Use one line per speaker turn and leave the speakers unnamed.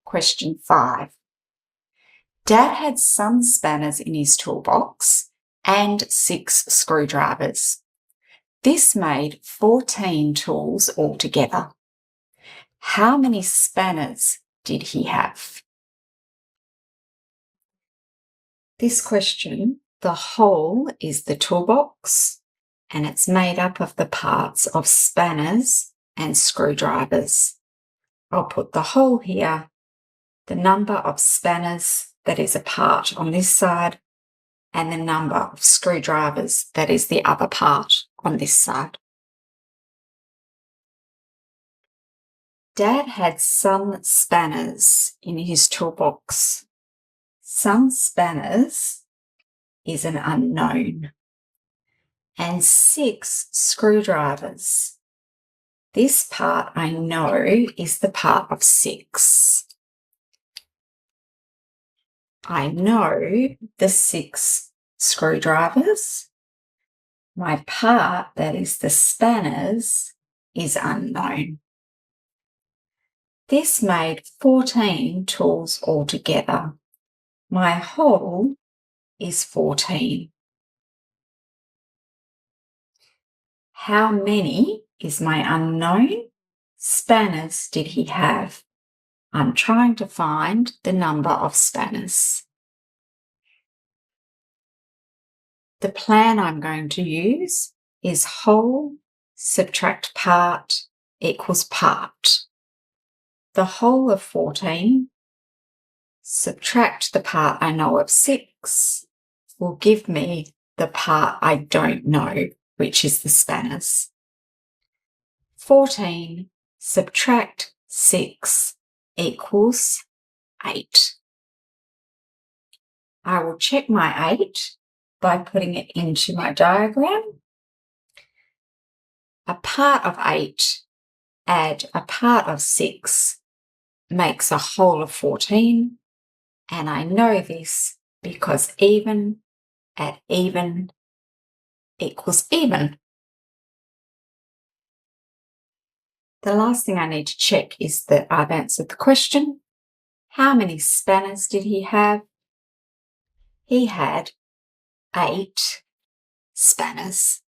Question 5. Dad had some spanners in his toolbox and 6 screwdrivers. This made 14 tools altogether. How many spanners did he have? This question, the whole is the toolbox, and it's made up of the parts of spanners and screwdrivers. I'll put the whole here, the number of spanners that is a part on this side, and the number of screwdrivers that is the other part on this side. Dad had some spanners in his toolbox. Some spanners is an unknown. And 6 screwdrivers. This part I know is the part of 6. I know the 6 screwdrivers. My part, that is the spanners, is unknown. This made 14 tools altogether. My whole is 14. How many is my unknown? Spanners did he have? I'm trying to find the number of spanners. The plan I'm going to use is whole subtract part equals part. The whole of 14 subtract the part I know of 6 will give me the part I don't know, which is the spanners. 14 subtract 6 equals 8. I will check my 8 by putting it into my diagram. A part of 8 add a part of 6 makes a whole of 14, and I know this because even add even equals even. The last thing I need to check is that I've answered the question. How many spanners did he have? He had 8 spanners.